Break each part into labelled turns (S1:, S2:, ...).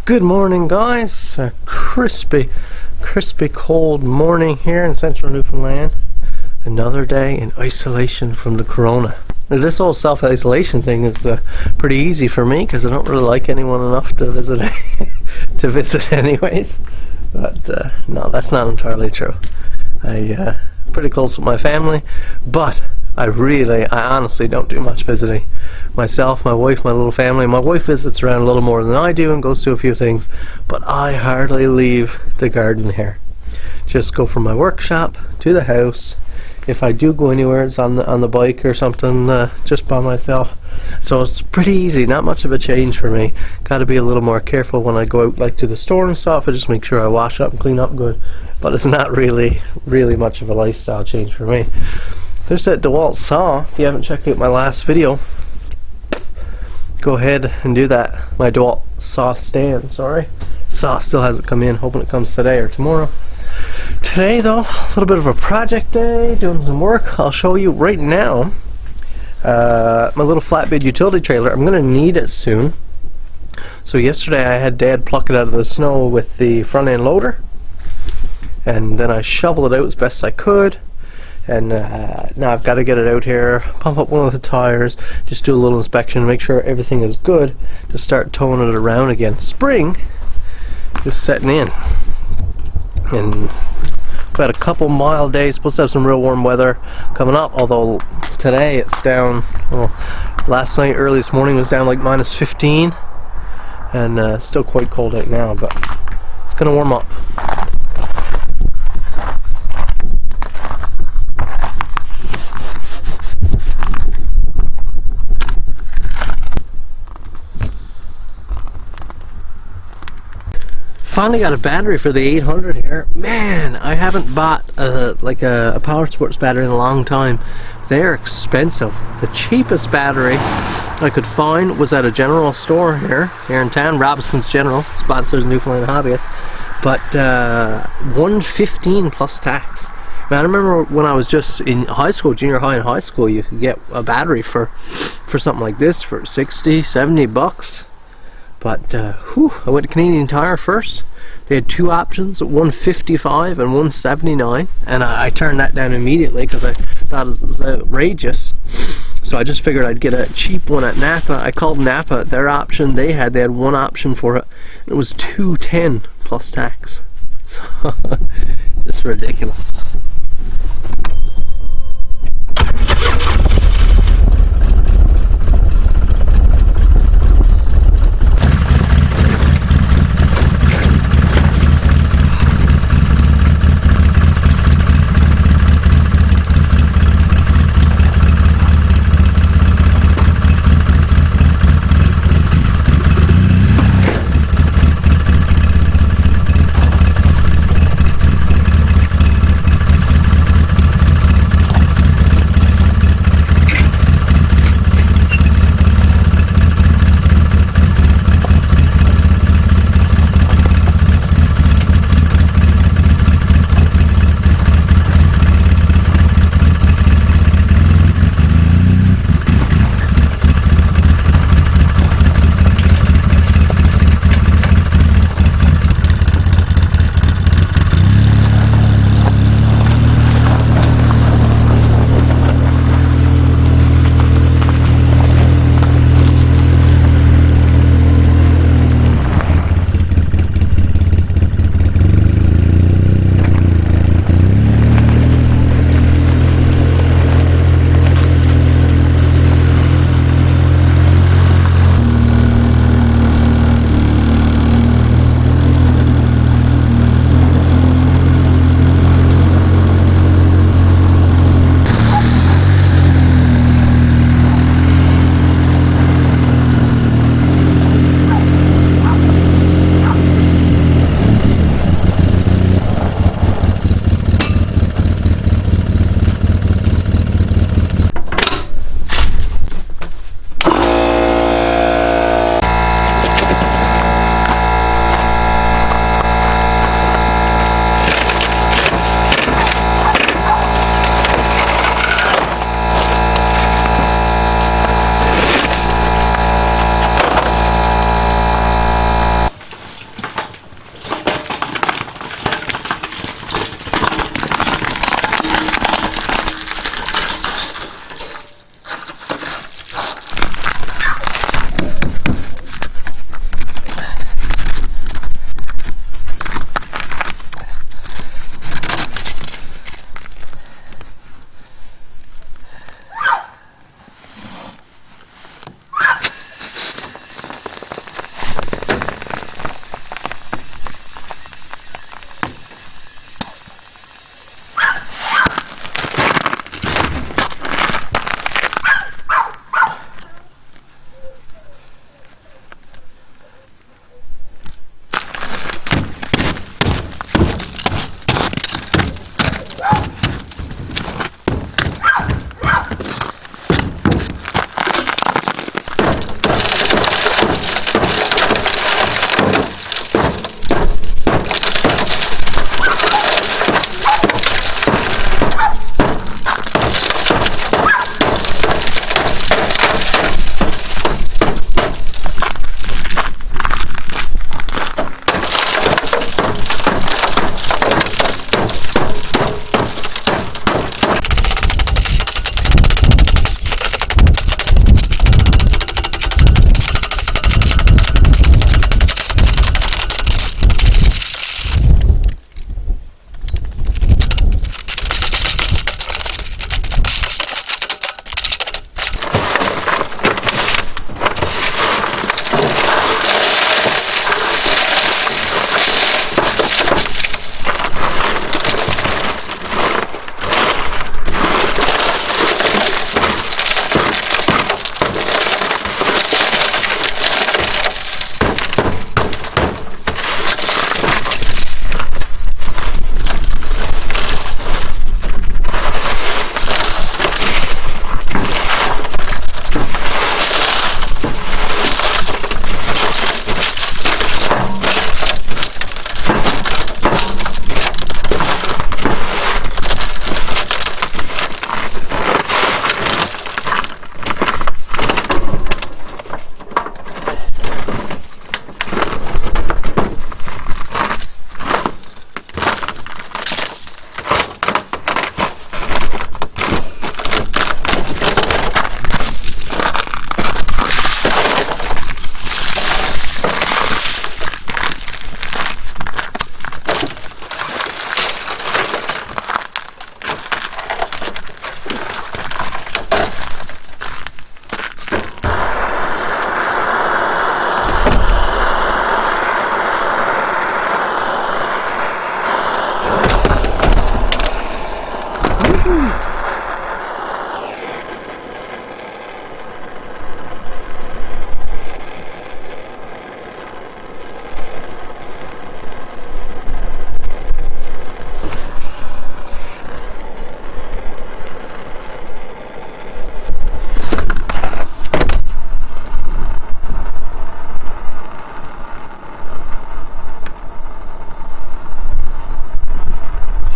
S1: Good morning, guys. A crispy cold morning here in central Newfoundland. Another day in isolation from the corona. Now, this whole self-isolation thing is pretty easy for me because I don't really like anyone enough to visit to visit anyways. But no, that's not entirely true. I'm pretty close with my family, but I honestly don't do much visiting. Myself, my wife, my little family. My wife visits around a little more than I do and goes to a few things, but I hardly leave the garden here. Just go from my workshop to the house. If I do go anywhere, it's on the bike or something, just by myself. So it's pretty easy, not much of a change for me. Got to be a little more careful when I go out, like to the store and stuff. I just make sure I wash up and clean up good. But it's not really much of a lifestyle change for me. There's that DeWalt saw. If you haven't checked out my last video, go ahead and do that. My DeWalt saw stand, sorry. Saw still hasn't come in, hoping it comes today or tomorrow. Today though, a little bit of a project day, doing some work. I'll show you right now my little flatbed utility trailer. I'm going to need it soon. So yesterday I had Dad pluck it out of the snow with the front end loader, and then I shoveled it out as best I could. And now I've got to get it out here, pump up one of the tires, just do a little inspection, make sure everything is good to start towing it around again. Spring is setting in, and got a couple mild days, supposed to have some real warm weather coming up, although today it's down, well, last night early this morning was down like minus 15, and still quite cold right now, but it's going to warm up. Finally got a battery for the 800 here. Man, I haven't bought like a power sports battery in a long time. They're expensive. The cheapest battery I could find was at a general store here in town, Robinson's General, sponsors Newfoundland hobbyists. But $115 plus tax. Now, I remember when I was just in high school, junior high and high school, you could get a battery for something like this for 60, 70 bucks. But I went to Canadian Tire first. They had two options, $155 and $179, and I turned that down immediately because I thought it was outrageous. So I just figured I'd get a cheap one at Napa. I called Napa. Their option they had one option for it. It was $210 plus tax. So just ridiculous.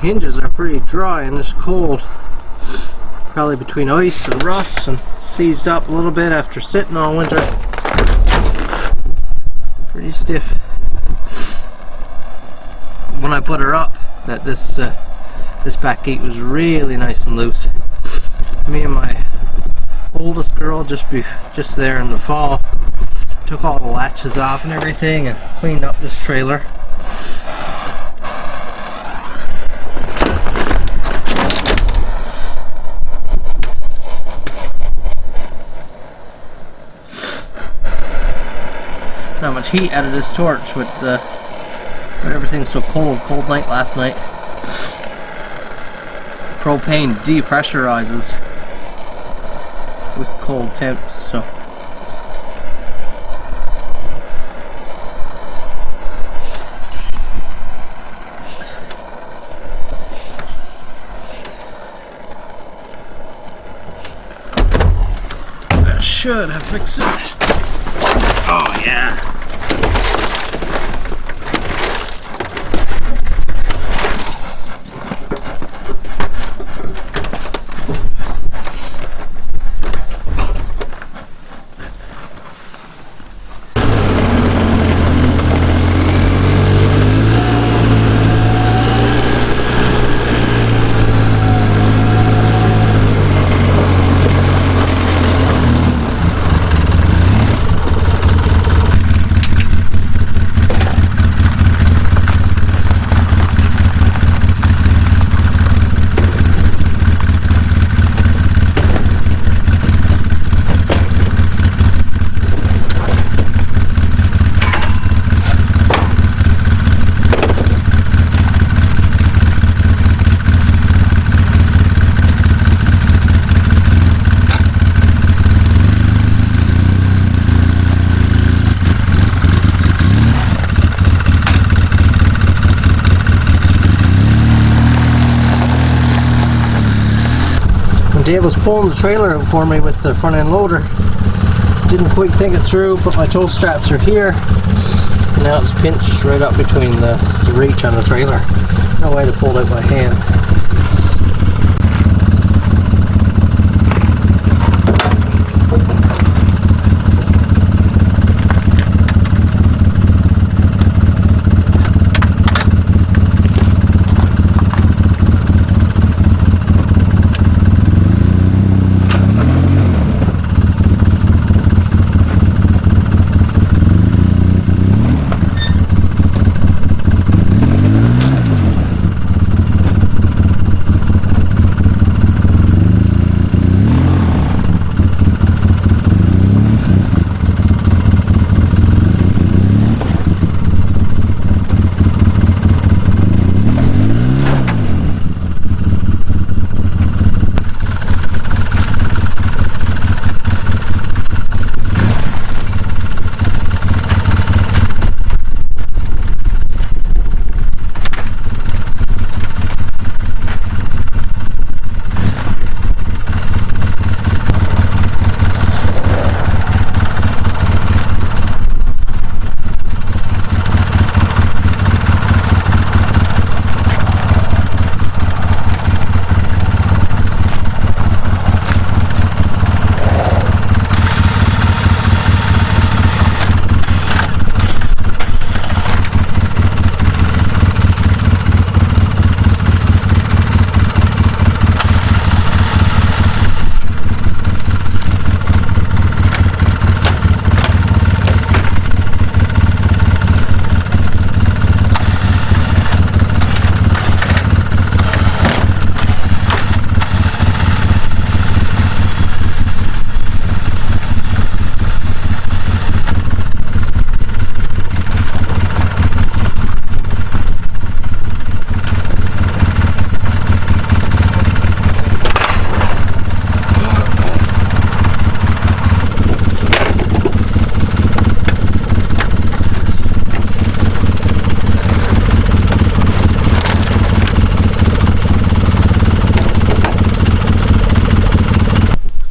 S1: hinges are pretty dry and it's cold. Probably between ice and rust and seized up a little bit after sitting all winter. Pretty stiff. When I put her up, that this back gate was really nice and loose. Me and my oldest girl just there in the fall took all the latches off and everything and cleaned up this trailer. Not much heat out of this torch with everything's so cold. Cold night last night. Propane depressurizes with cold temps, so. That should have fixed it. Oh yeah. Dave was pulling the trailer out for me with the front end loader. Didn't quite think it through, but my tow straps are here. Now it's pinched right up between the reach on the trailer. No way to pull it out by hand.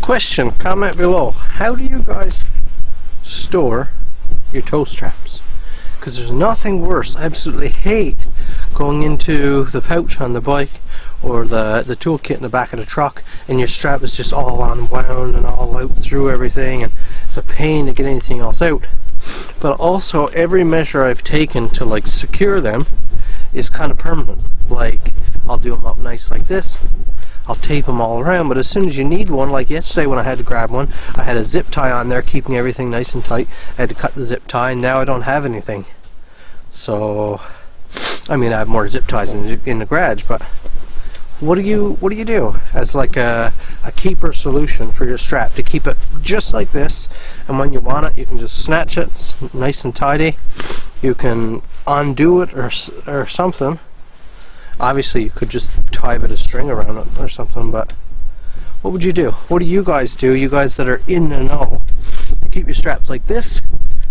S1: Question, comment below. How do you guys store your tow straps? Because there's nothing worse. I absolutely hate going into the pouch on the bike or the toolkit in the back of the truck, and your strap is just all unwound and all out through everything, and it's a pain to get anything else out. But also every measure I've taken to like secure them is kind of permanent. Like I'll do them up nice like this, I'll tape them all around, but as soon as you need one, like yesterday when I had to grab one, I had a zip tie on there keeping everything nice and tight. I had to cut the zip tie, and now I don't have anything. So I mean, I have more zip ties in the garage, but what do you do as like a keeper solution for your strap to keep it just like this, and when you want it you can just snatch it, it's nice and tidy. You can undo it or something. Obviously you could just tie a bit of string around it or something, but what would you do? What do you guys do, you guys that are in the know? Keep your straps like this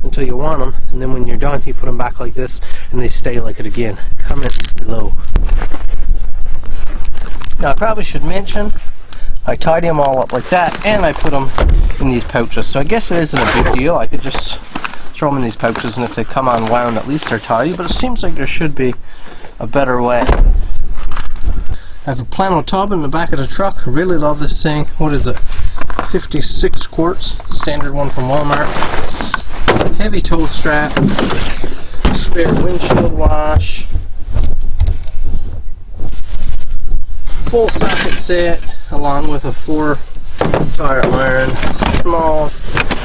S1: until you want them, and then when you're done you put them back like this and they stay like it again. Comment below. Now I probably should mention I tidy them all up like that, and I put them in these pouches, so I guess it isn't a big deal. I could just throw them in these pouches, and if they come unwound at least they're tidy, but it seems like there should be a better way. I have a plano tub in the back of the truck. I really love this thing. What is it? 56 quarts, standard one from Walmart. Heavy tow strap, spare windshield wash, full socket set along with a 4 tire iron, small,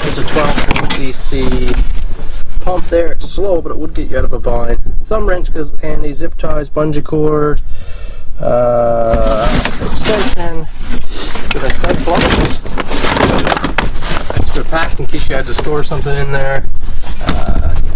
S1: it's a 12-volt DC pump there. It's slow, but it would get you out of a bind. Thumb wrench goes handy, zip ties, bungee cord, extension, good I said, plugs, extra pack in case you had to store something in there,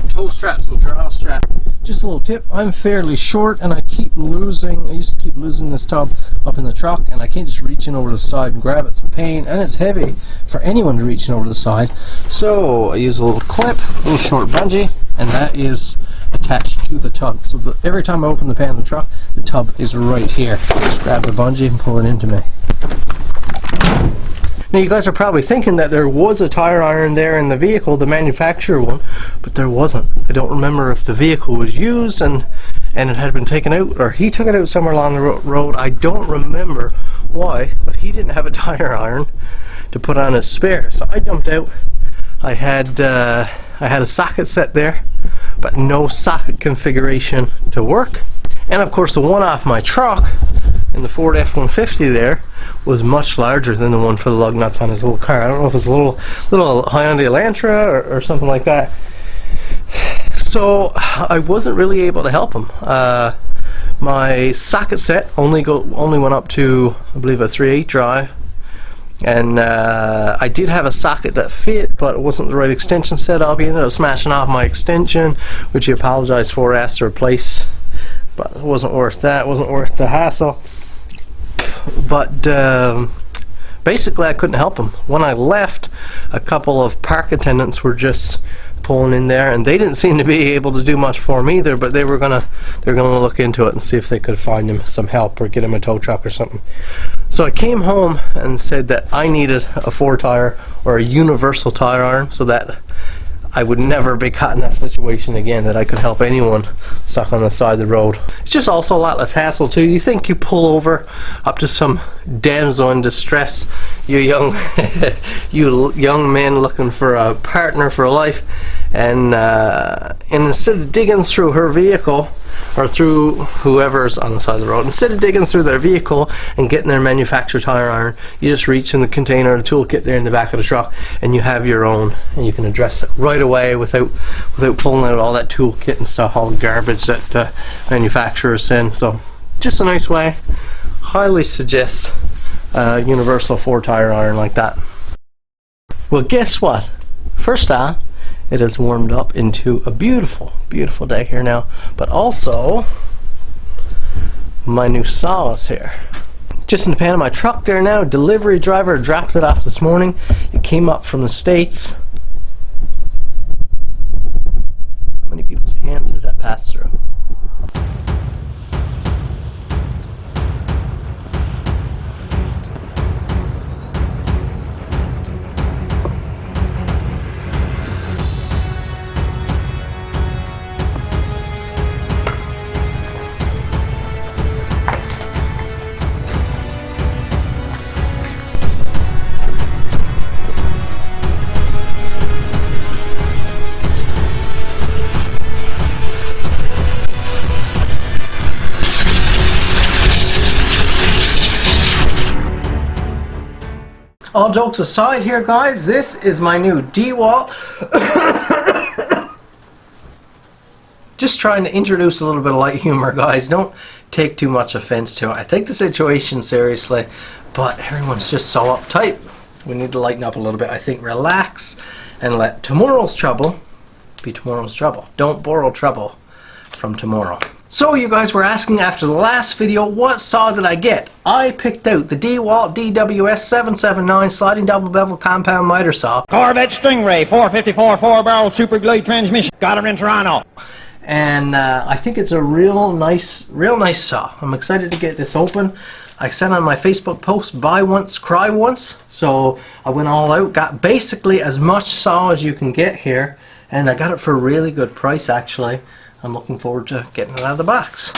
S1: toe straps and draw strap. Just a little tip, I'm fairly short and I used to keep losing this tub up in the truck, and I can't just reach in over the side and grab it. It's a pain, and it's heavy for anyone to reach in over the side. So I use a little clip, a little short bungee, and that is attached to the tub. So every time I open the pan of the truck, the tub is right here. Just grab the bungee and pull it into me. Now you guys are probably thinking that there was a tire iron there in the vehicle, the manufacturer one, but there wasn't. I don't remember if the vehicle was used and it had been taken out, or he took it out somewhere along the road. I don't remember why, but he didn't have a tire iron to put on his spare. So I jumped out. I had a socket set there, but no socket configuration to work. And of course the one off my truck in the Ford F-150 there was much larger than the one for the lug nuts on his little car. I don't know if it's a little Hyundai Elantra or something like that. So I wasn't really able to help him. My socket set only went up to, I believe, a 3/8 drive, and I did have a socket that fit, but it wasn't the right extension setup. He ended up smashing off my extension, which he apologized for, asked to replace, but it wasn't worth that. It wasn't worth the hassle. But basically I couldn't help him. When I left, a couple of park attendants were just pulling in there, and they didn't seem to be able to do much for him either, but they're gonna look into it and see if they could find him some help or get him a tow truck or something. So I came home and said that I needed a 4-tire or a universal tire iron so that I would never be caught in that situation again, that I could help anyone stuck on the side of the road. It's just also a lot less hassle too. You think you pull over up to some damsel in distress, you young man looking for a partner for life, and instead of digging through her vehicle or through whoever's on the side of the road, instead of digging through their vehicle and getting their manufacturer tire iron, you just reach in the container, the toolkit there in the back of the truck, and you have your own, and you can address it right away without pulling out all that toolkit and stuff, all the garbage that manufacturers send. So just a nice way. Highly suggest universal 4-tire iron like that. Well, guess what? First off, it has warmed up into a beautiful, beautiful day here now, but also my new saw is here. Just in the pan of my truck there now. Delivery driver dropped it off this morning. It came up from the States. How many people's hands did that pass through? all jokes aside here, guys, this is my new DeWalt. Just trying to introduce a little bit of light humor, guys. Don't take too much offense to it. I take the situation seriously, but everyone's just so uptight. We need to lighten up a little bit. I think relax and let tomorrow's trouble be tomorrow's trouble. Don't borrow trouble from tomorrow. So you guys were asking after the last video, what saw did I get? I picked out the DeWalt DWS 779 sliding double bevel compound miter saw.
S2: Corvette Stingray 454 4-barrel super glide transmission. Got her in Toronto.
S1: And I think it's a real nice saw. I'm excited to get this open. I said on my Facebook post, buy once, cry once. So I went all out, got basically as much saw as you can get here, and I got it for a really good price actually. I'm looking forward to getting it out of the box.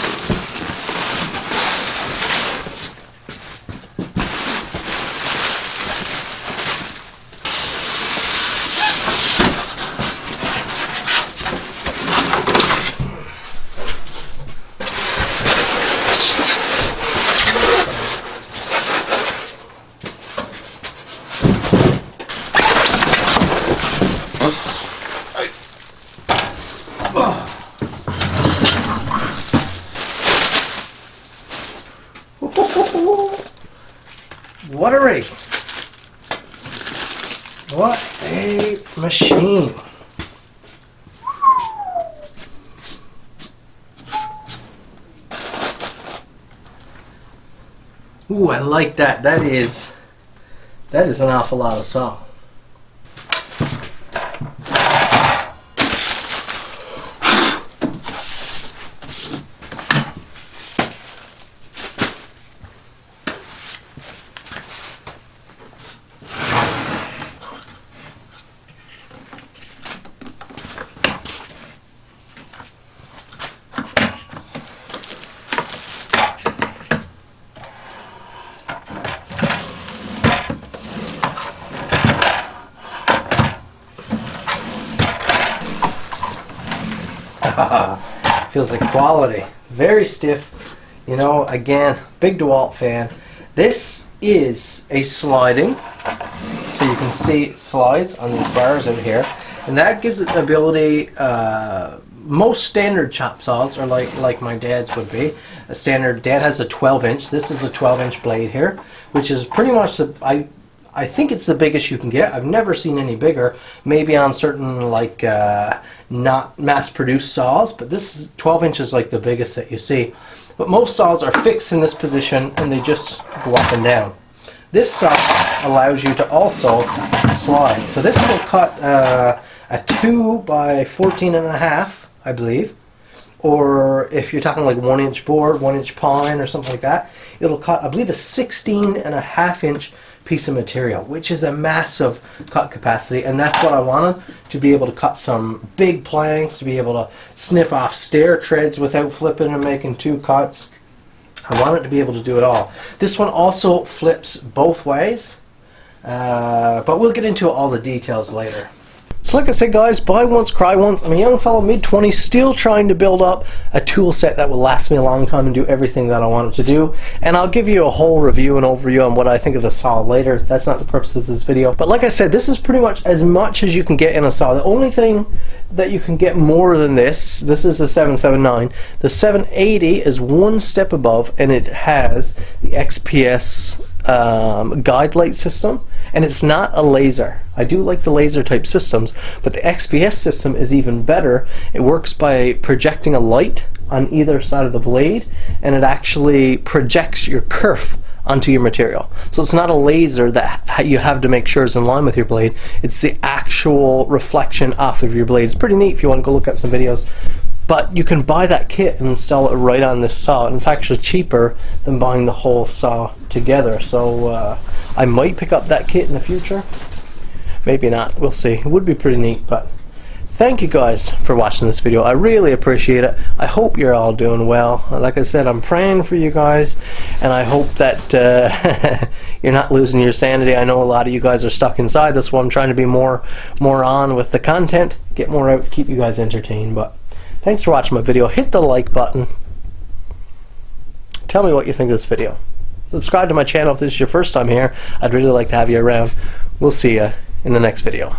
S1: What a rig! What a machine! Ooh, I like that. That is an awful lot of saw. Feels like quality. Very stiff. You know, again, big DeWalt fan. This is a sliding, so you can see it slides on these bars in here, and that gives it the ability. Most standard chop saws are like my dad's would be. A standard, Dad has a 12-inch. This is a 12-inch blade here, which is pretty much the I think it's the biggest you can get. I've never seen any bigger. Maybe on certain like not mass-produced saws, but this is 12 inches like the biggest that you see. But most saws are fixed in this position and they just go up and down. This saw allows you to also slide. So this will cut a 2 by 14.5, I believe. Or if you're talking like 1-inch board, 1-inch pine or something like that, it'll cut, I believe, a 16.5-inch piece of material, which is a massive cut capacity, and that's what I wanted, to be able to cut some big planks, to be able to snip off stair treads without flipping and making 2 cuts. I wanted to be able to do it all. This one also flips both ways, but we'll get into all the details later. So like I said, guys, buy once, cry once. I'm a young fellow, mid-20s, still trying to build up a tool set that will last me a long time and do everything that I want it to do. And I'll give you a whole review and overview on what I think of the saw later. That's not the purpose of this video. But like I said, this is pretty much as you can get in a saw. The only thing that you can get more than this is the 779. The 780 is one step above, and it has the XPS guide light system, and it's not a laser. I do like the laser type systems, but the XPS system is even better. It works by projecting a light on either side of the blade, and it actually projects your kerf onto your material. So it's not a laser that you have to make sure is in line with your blade. It's the actual reflection off of your blade. It's pretty neat if you want to go look at some videos. But you can buy that kit and install it right on this saw, and it's actually cheaper than buying the whole saw together. So I might pick up that kit in the future. Maybe not. We'll see. It would be pretty neat. But thank you guys for watching this video. I really appreciate it. I hope you're all doing well. Like I said, I'm praying for you guys, and I hope that you're not losing your sanity. I know a lot of you guys are stuck inside. That's why I'm trying to be more on with the content, get more out, keep you guys entertained. But thanks for watching my video. Hit the like button. Tell me what you think of this video. Subscribe to my channel if this is your first time here. I'd really like to have you around. We'll see you in the next video.